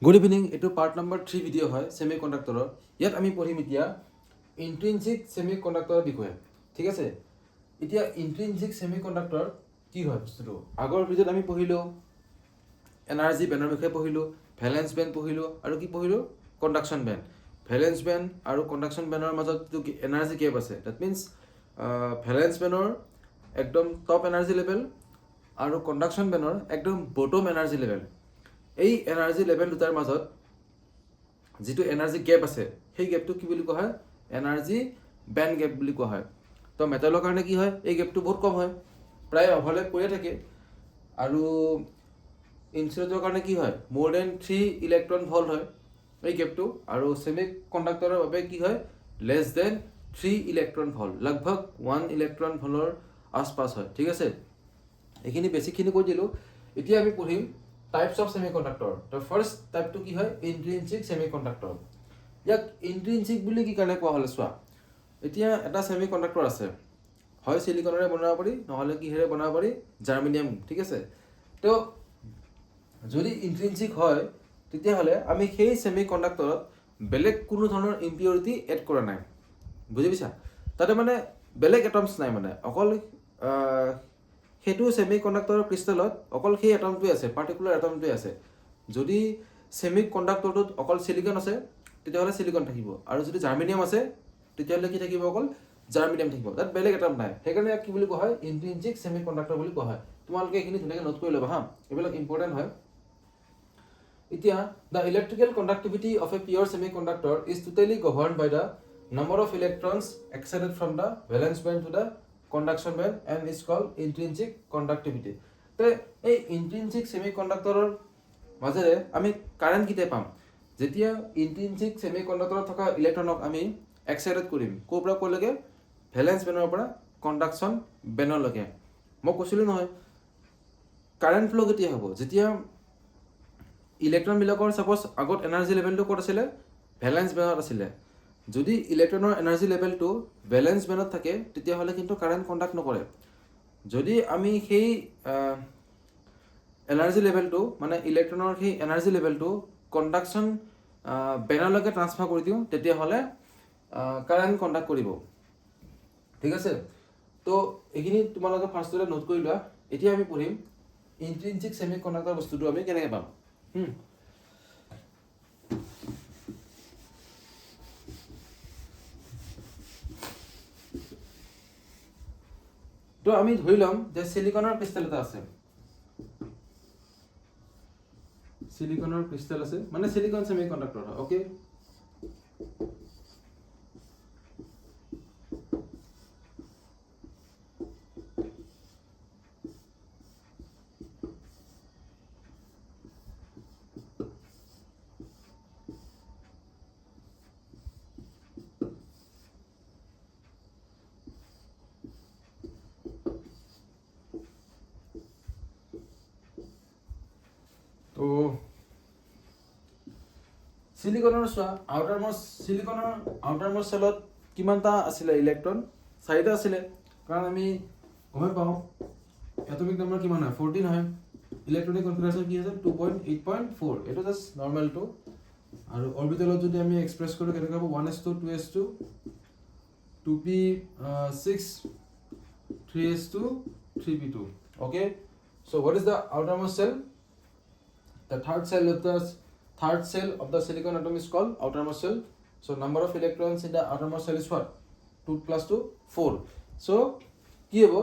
Good evening, এইটো part number 3 video' হয় semi কণ্ডাক্টৰৰ। ইয়াত আমি পঢ়িম এতিয়া ইন্ট্ৰিনছিক ছেমি কণ্ডাক্টৰৰ বিষয়ে। ঠিক আছে, এতিয়া ইন্ট্ৰিনছিক ছেমি কণ্ডাক্টৰ কি হয় বস্তুটো। আগৰ ভিডিঅ'ত আমি পঢ়িলোঁ এনাৰ্জি বেণ্ডৰ বিষয়ে পঢ়িলোঁ, ভেলেন্স বেণ্ড পঢ়িলোঁ আৰু কি পঢ়িলোঁ কণ্ডাকশ্যন বেণ্ড। ভেলেন্স বেণ্ড আৰু কণ্ডাকশ্যন বেণ্ডৰ মাজত যিটো এনাৰ্জি গেপ আছে, ডেট মিনছ ভেলেন্স বেণ্ডৰ একদম টপ এনাৰ্জি লেভেল আৰু কণ্ডাকশ্যন বেণ্ডৰ একদম বটম এনাৰ্জি লেভেল। এই এনাৰ্জি লেভেল দুটাৰ মাজত যিটো এনাৰ্জি গেপ আছে সেই গেপটো কি বুলি কোৱা হয়, এনাৰ্জি বেণ্ড গেপ বুলি কোৱা হয়। তো মেটেলৰ কাৰণে কি হয়, এই গেপটো বহুত কম হয়, প্ৰায় অভাৰলেপ কৰিয়ে থাকে। আৰু ইনচুলেটৰ কাৰণে কি হয়, মোৰ দেন 3 ইলেক্ট্ৰন ভল্ট হয় এই গেপটো। আৰু ছেমি কণ্ডাক্টৰৰ বাবে কি হয়, লেছ দেন 3 ইলেক্ট্ৰন ভল্ট, লগভগ 1 ইলেক্ট্ৰন ভল্টৰ আচপাছ হয়। ঠিক আছে, এইখিনি বেছিকখিনি কৈ দিলোঁ। এতিয়া আমি পঢ়িম টাইপছ অফ ছেমি কণ্ডাক্টৰ। তো ফাৰ্ষ্ট টাইপটো কি হয়, ইন্ট্ৰিনছিক ছেমি কণ্ডাক্টৰ। ইয়াক ইন্ট্ৰিনছিক বুলি কি কাৰণে কোৱা হ'লে চোৱা, এতিয়া এটা ছেমি কণ্ডাক্টৰ আছে, হয় চিলিকনেৰে বনাব পাৰি, নহ'লে কিহেৰে বনাব পাৰি, জাৰ্মেনিয়াম। ঠিক আছে, তো যদি ইন্ট্ৰিনছিক হয় তেতিয়াহ'লে আমি সেই ছেমি কণ্ডাক্টৰত বেলেগ কোনো ধৰণৰ ইম্পিউৰিটি এড কৰা নাই, বুজি পাইছা। তাতে মানে বেলেগ এটমছ নাই, মানে অকল সেইটো ছেমি কণ্ডাক্টৰৰ ক্ৰিষ্টেলত অকল সেই এটমটোৱে আছে, পাৰ্টিকুলাৰ এটমটোৱে আছে। যদি ছেমি কণ্ডাক্টৰটোত অকল চিলিকন আছে তেতিয়াহ'লে চিলিকন থাকিব, আৰু যদি জাৰ্মেনিয়াম আছে তেতিয়াহ'লে কি থাকিব, অকল জাৰ্মেনিয়াম থাকিব, তাত বেলেগ এটম নাই। সেইকাৰণে ইয়াক কি বুলি কোৱা হয়, ইন্ট্ৰিনছিক ছেমি কণ্ডাক্টৰ বুলি কোৱা হয়। তোমালোকে এইখিনি ধুনীয়াকৈ নোট কৰি ল'বা হা, এইবিলাক ইম্পৰ্টেণ্ট হয়। এতিয়া the electrical conductivity of a pure semiconductor is totally governed by the number of electrons excited from the valence band to the conduction band and is called intrinsic conductivity. তে এই ইন্ট্ৰিনছিক semi কণ্ডাক্টৰৰ মাজেৰে আমি current কেতিয়া পাম, যেতিয়া ইন্ট্ৰিনছিক semi কণ্ডাক্টৰত থকা ইলেক্ট্ৰনক আমি excited কৰিম, ক'ৰ পৰা ক'লৈকে, ভেলেন্স বেণ্ডৰ পৰা কণ্ডাকশ্যন বেণ্ডলৈকে। মই কৈছিলোঁ নহয়, কাৰেণ্ট ফ্ল' কেতিয়া হ'ব, যেতিয়া ইলেক্ট্ৰনবিলাকৰ ছাপ'জ আগত এনাৰ্জি লেভেলটো ক'ত আছিলে, ভেলেন্স বেণ্ডত আছিলে। যদি ইলেক্ট্ৰনৰ এনাৰ্জি লেভেলটো ভেলেন্স বেণ্ডত থাকে তেতিয়াহ'লে কিন্তু কাৰেণ্ট কণ্ডাক্ট নকৰে। যদি আমি সেই এনাৰ্জি লেভেলটো, মানে ইলেক্ট্ৰনৰ সেই এনাৰ্জি লেভেলটো কণ্ডাকশ্যন বেণ্ডলৈকে ট্ৰান্সফাৰ কৰি দিওঁ তেতিয়াহ'লে কাৰেণ্ট কণ্ডাক্ট কৰিব। ঠিক আছে, তো এইখিনি তোমালোকে ফাৰ্ষ্টতে নোট কৰি লোৱা। এতিয়া আমি পঢ়িম ইন্ট্ৰিনছিক ছেমি কণ্ডাক্টৰ বস্তুটো আমি কেনেকৈ পাম। তো আমি ধৰি ল'ম যে চিলিকনৰ ক্ৰিষ্টেল এটা আছে, চিলিকনৰ ক্ৰিষ্টেল আছে, মানে চিলিকন ছেমি কণ্ডাক্টৰ হয়। অ'কে, তো চিলিকনৰ চোৱা, চিলিকনৰ আউটাৰমষ্ট চেলত কিমানটা আছিলে ইলেক্ট্ৰন, 4টা আছিলে। কাৰণ আমি গমে পাওঁ এটমিক নম্বৰ কিমান হয়, 14 হয়। ইলেক্ট্ৰনিক কনফিগাৰেশ্যন কি আছে, 2.8.4, এইটো জাষ্ট নৰ্মেলটো। আৰু অৰবিটেলত যদি আমি এক্সপ্ৰেছ কৰোঁ কেনেকৈ হ'ব, 1s2 2s2 2p6 3s2 3p2. Okay, so what is the outermost cell? The third cell of the silicon atom is called outermost cell. So number of electrons in the outermost cell is what, 2 plus 2 4. So কি হ'ব,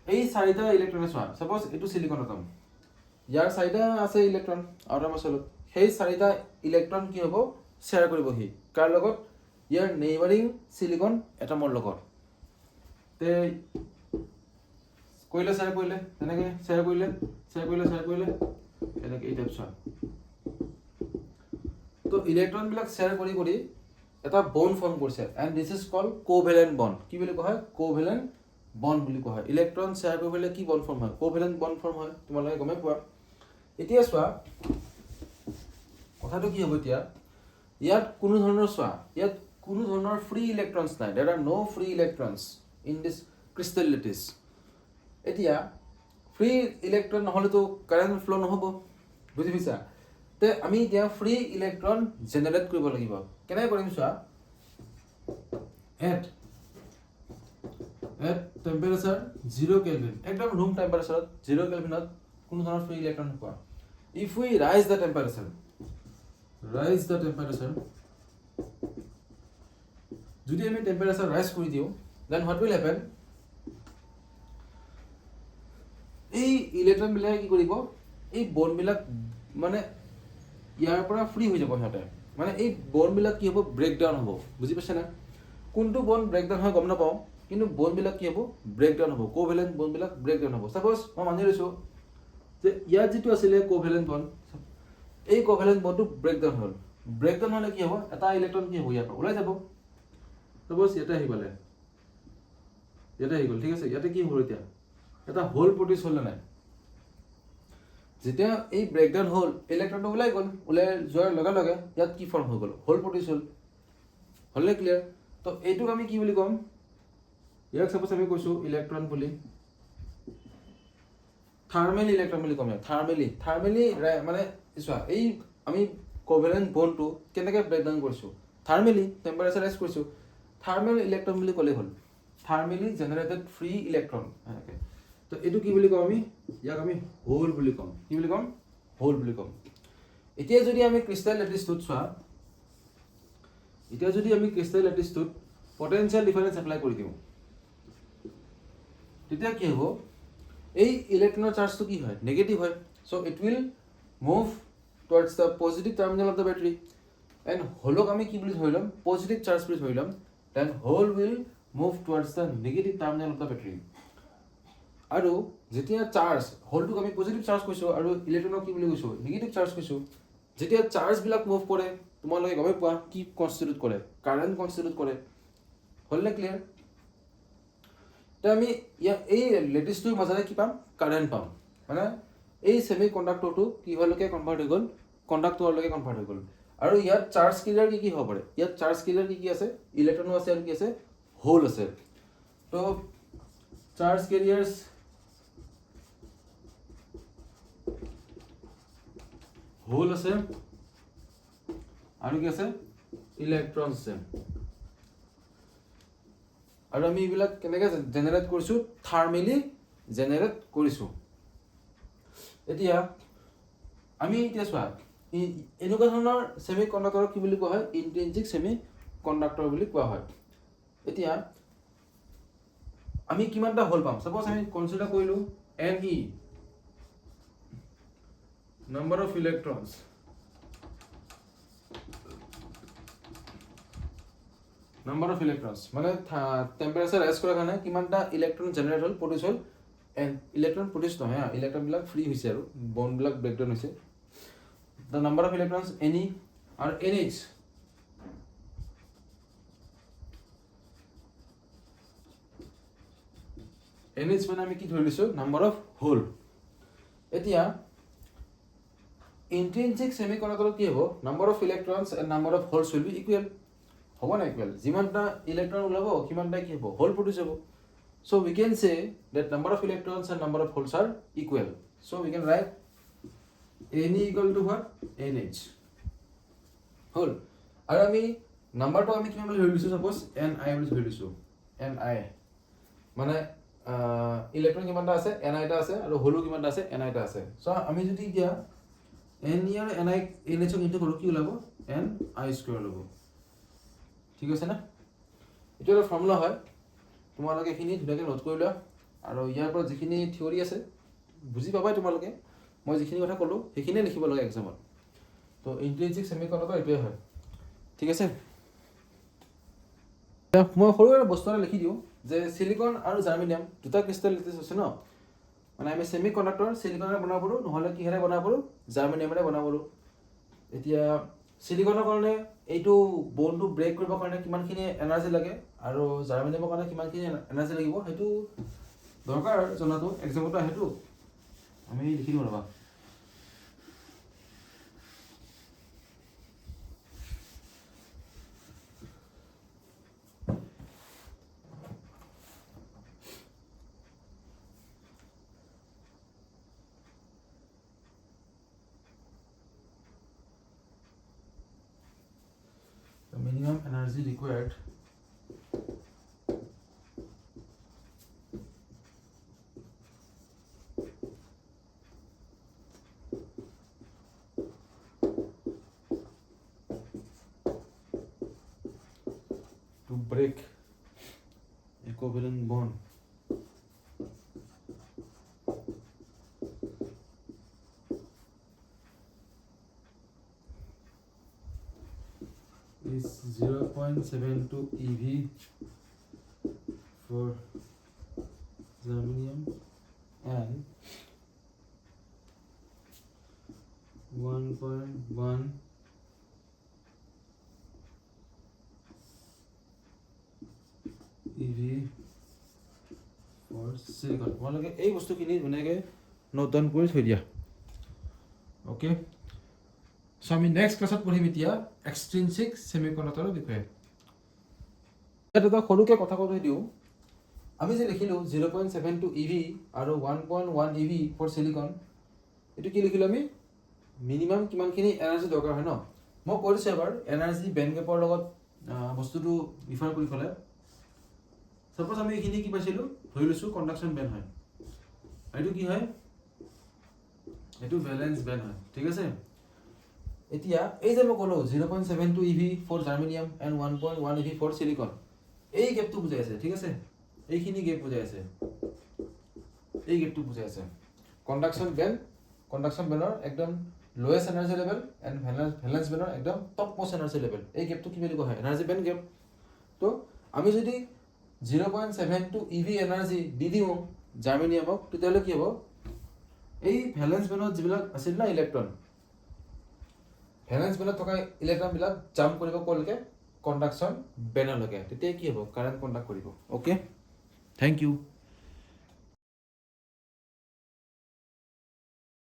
এই 4টা ইলেক্ট্ৰনে চোৱা, suppose এইটো silicon atom, ইয়াৰ 4টা আছে electron outermost cell, সেই 4টা ইলেক্ট্ৰন কি হ'ব, শ্বেয়াৰ কৰিব সি কাৰ লগত, ইয়াৰ নেইবাৰিং সিলিকন এটমৰ লগত। তে কৰিলে শ্বেয়াৰ কৰিলে, তেনেকৈ শ্বেয়াৰ কৰিলে এনেকৈ এই টাইপছ হয়। তো ইলেক্ট্ৰনবিলাক শ্বেয়াৰ কৰি কৰি এটা বন্ড ফৰ্ম কৰিছে, and this is called covalent bond. কি বুলি কোৱা হয়, কোভেলেণ্ট বন্ড বুলি কোৱা হয়। ইলেক্ট্ৰন শ্বেয়াৰ কৰি পেলাই কি বন্ড ফৰ্ম হয়, কোভেলেণ্ট বন্ড ফৰ্ম হয়, তোমালোকে গমেই পোৱা। এতিয়া চোৱা কথাটো কি হ'ব, এতিয়া ইয়াত কোনো ধৰণৰ ফ্ৰী ইলেক্ট্ৰনছ নাই, there are no' free electrons in this crystal lattice. এতিয়া ফ্ৰী ইলেক্ট্ৰন নহ'লেতো কাৰেণ্ট ফ্ল' নহ'ব, বুজি পাইছা। তে আমি এতিয়া ফ্ৰী ইলেক্ট্ৰন জেনেৰেট কৰিব লাগিব কেনেকৈ কৰিম চোৱা at temperature 0 Kelvin একদম room temperature 0 Kelvin কোনো ধৰণৰ ফ্ৰী ইলেক্ট্ৰন নোপোৱা if we raise the temperature যদি আমি temperature rise কৰি দিওঁ then what will happen এই ইলেক্ট্ৰন বিলাকে কি কৰিব এই বন বিলাক মানে ইয়াৰ পৰা ফ্ৰী হৈ যাব সিহঁতে মানে এই বন বিলাক কি হ'ব ব্ৰেক ডাউন হ'ব বুজি পাইছে না কোনটো বন ব্ৰেক ডাউন হয় গম নাপাওঁ কিন্তু বন বিলাক কি হ'ব ব্ৰেক ডাউন হ'ব কোভেলেন্ট বন বিলাক ব্ৰেক ডাউন হ'ব সাপোজ মই মানি লৈছো যে ইয়াত যেটো আছিলে কোভেলেন্ট বন এই কোভেলেন্ট বনটো ব্ৰেক ডাউন হ'ল ব্ৰেক ডাউন হ'লে কি হ'ব এটা ইলেক্ট্ৰন কি হ'ব ইয়াৰ পৰা ওলাই যাব সাপোজ এটা আহি গ'ল ঠিক আছে ইয়াতে কি হ'ব এতিয়া এটা হোল প্ৰডিউস হ'ল নাই যেতিয়া এই ব্ৰেকডাউন হ'ল ইলেক্ট্ৰনটো ওলাই গ'ল ওলাই যোৱাৰ লগে লগে ইয়াত কি ফৰ্ম হৈ গ'ল হোল প্ৰডিউস হ'লে ক্লিয়াৰ তো এইটোক আমি কি বুলি ক'ম ইয়াক সাপোজ আমি কৈছো ইলেক্ট্ৰন বুলি থাৰ্মেল ইলেক্ট্ৰন বুলি ক'ম থাৰ্মেলি মানে চোৱা এই আমি কোভেলেন্ট বন্ডটো কেনেকৈ ব্ৰেকডাউন কৰিছো থাৰ্মেলি টেম্পাৰেচাৰ ৰাইজ কৰিছো থাৰ্মেল ইলেক্ট্ৰন বুলি ক'লে হ'ল থাৰ্মেলি জেনাৰেটেড ফ্ৰী ইলেক্ট্ৰন তো এইটো কি বুলি কম আমি ইয়াক আমি হোল বুলি কম কি বুলি কম হোল বুলি কম এতিয়া যদি আমি ক্ৰিষ্টেল ল্যাটিসটোত চোৱা এতিয়া যদি আমি ক্ৰিষ্টেল ল্যাটিসটোত পটেনশিয়াল ডিফাৰেন্স এপ্লাই কৰি দিওঁ তেতিয়া কি হ'ব এই ইলেক্ট্ৰনৰ চাৰ্জটো কি হয় নেগেটিভ হয় so it will move towards the positive terminal of the battery and hoolock আমি কি বুলি ধৰি ল'ম পজিটিভ চাৰ্জ বুলি ধৰি ল'ম then hole will move towards the negative terminal of the battery আৰু যেতিয়া চাৰ্জ হোলটোক আমি পজিটিভ চাৰ্জ কৈছো আৰু ইলেক্ট্ৰনক কি বুলি কৈছো নেগেটিভ চাৰ্জ কৈছো যেতিয়া চাৰ্জ বিলাক মুভ কৰে তোমালোকে গমে পোৱা কি কনস্টিটিউট কৰে কাৰেন্ট কনস্টিটিউট কৰে হ'লনে ক্লিয়াৰ তে আমি এই লেটিসটোৰ মাজতে কি পাম কাৰেন্ট পাম মানে এই সেমি কন্ডাক্টৰটো কি হলকে কনভাৰ্ট হৈ গ'ল কন্ডাক্টৰলৈকে কনভাৰ্ট হৈ গ'ল আৰু ইয়াত চাৰ্জ কেৰিয়াৰ কি হ'ব পাৰে ইয়াত চাৰ্জ কেৰিয়াৰ কি আছে ইলেক্ট্ৰনো আছে আৰু কি আছে হোল আছে তো চাৰ্জ কেৰিয়াৰ্স হোল আছে আৰু কি আছে ইলেক্ট্ৰন আছে আৰু আমি এইবিলাক কেনেকৈ জেনাৰেট কৰিছো থাৰ্মেলি জেনাৰেট কৰিছো এতিয়া আমি এতিয়া চোৱা এনেকুৱা ধৰণৰ সেমি কন্ডাক্টৰক কি বুলি কোৱা হয় ইন্ট্ৰিনসিক সেমি কন্ডাক্টৰ বুলি কোৱা হয় এতিয়া আমি কিমানটা হোল পাম সাপোজ আমি কনসিডাৰ কৰিলো Ne number of electrons মানে টেম্পাৰেচাৰ ৰাইজ কৰাৰ কাৰণে কিমানটা ইলেক্ট্ৰন জেনাৰেট হ'ল প্ৰডিউস হ'ল এণ্ড ইলেক্ট্ৰন প্ৰডিউস নহয় ইলেক্ট্ৰন বিলাক ফ্ৰী হৈছে আৰু বন্ড বিলাক ব্ৰেকডাউন হৈছে the number of electrons Ne আৰু NH মানে আমি কি ধৰি লৈছো নাম্বাৰ অফ হোল এতিয়া ইন্ট্ৰিনসিক সেমিকন্ডাক্টৰ কি হ'ব number of electrons and number of holds will be equal হ'ব না ইকুৱেল যিমানটা ইলেক্ট্ৰন ওলাব সিমানটা কি হ'ব হোল প্ৰডিউস হ'ব so we can say that number of electrons and number of holes are equal so we can write Ne equal to what NH hole আৰু আমি নাম্বাৰটো আমি কিমান বুলি ধৰি লৈছো সাপোজ Ni বুলি ধৰি লৈছো Ni মানে ইলেক্ট্ৰন কিমানটা আছে Ni টা আছে আৰু হোলো কিমানটা আছে Ni টা আছে সো আমি যদি এতিয়া Ni আৰু Ni NH ক ইনটু কৰো কি ওলাব Ni² ওলাব ঠিক আছে না এটা এটা ফৰ্মুলা হয় তোমালোকে এখিনি ধুনীয়াকৈ নোট কৰি লোৱা আৰু ইয়াৰ পৰা যিখিনি থিওৰি আছে বুজি পাবাই তোমালোকে মই যিখিনি কথা ক'লো সেইখিনিয়ে লিখিব লাগে এক্সামত তো ইন্ট্ৰিনসিক সেমিকন্ডাক্টৰ এইটোৱে হয় ঠিক আছে মই সৰু এটা বস্তু এটা লিখি দিওঁ যে সিলিকন আৰু জাৰ্মেনিয়াম দুটা ক্ৰিষ্টেল ল্যাটিস আছে ন মানে আমি সেমিকন্ডাক্টৰ সিলিকনেৰে বনাব পাৰো নহলে কিহেৰে বনাব পাৰো জাৰ্মেনিয়ামেৰে বনাব পাৰো এতিয়া সিলিকনৰ কাৰণে এইটো বন্ডটো ব্ৰেক কৰিবৰ কাৰণে কিমানখিনি এনাৰ্জি লাগে আৰু জাৰ্মেনিয়ামৰ কাৰণে কিমানখিনি এনাৰ্জি লাগিব সেইটো দৰকাৰ জনাটো এক্সামটো আহেটো আমি লিখি দিম ৰবা energy required to break a covalent bond is 0.72 eV for germanium and 1.1 EV for silicon. তোমালোকে এই বস্তুখিনি ধুনীয়াকৈ নোট ডাউন কৰি থৈ দিয়া। অ'কে, চ' আমি নেক্সট ক্লাছত পঢ়িম এতিয়া এক্সট্ৰিনচিক ছেমিকণ্ডাক্টৰৰ বিষয়ে। ইয়াত এটা সৰুকৈ কথা কৈ দিওঁ, আমি যে লিখিলোঁ 0.72 EV আৰু 1.1 EV ফৰ চিলিকন, এইটো কি লিখিলোঁ আমি? মিনিমাম কিমানখিনি এনাৰ্জি দৰকাৰ হয় ন? মই কৈ দিছোঁ এবাৰ এনাৰ্জি বেণ্ড গেপৰ লগত বস্তুটো ডিফাৰ কৰি পেলাই। সাপোজ আমি এইখিনি কি পাইছিলোঁ, ধৰি লৈছোঁ কণ্ডাকশ্যন বেণ্ড হয়, এইটো কি হয়? এইটো ভেলেন্স বেণ্ড হয়, ঠিক আছে। এতিয়া এই যে মই ক'লোঁ 0.72 EV for germanium and 1.1 EV for silicon, এই গেপটো বুজাই আছে, ঠিক আছে। এইখিনি গেপ বুজাই আছে, এই গেপটো বুজাই আছে। কণ্ডাকশ্যন বেণ্ডৰ একদম লোৱেষ্ট এনাৰ্জি লেভেল এণ্ড ভেলেন্স বেণ্ডৰ একদম টপ মোষ্ট এনাৰ্জি লেভেল, এই গেপটো কি বুলি কোৱা হয়? Energy band gap. তো আমি যদি 0.72 EV এনাৰ্জি দি দিওঁ জাৰ্মেনিয়ামক, তেতিয়াহ'লে কি হ'ব? এই ভেলেন্স বেণ্ডত যিবিলাক আছিল না ইলেক্ট্ৰন, ভেলেন্স বেণ্ডত থকা ইলেক্ট্ৰনবিলাক জাম্প কৰিব ক'লৈকে? কণ্ডাকশ্যন বেণ্ডলৈকে। তেতিয়া কি হ'ব? কাৰেণ্ট কণ্ডাক্ট কৰিব। Okay, thank U.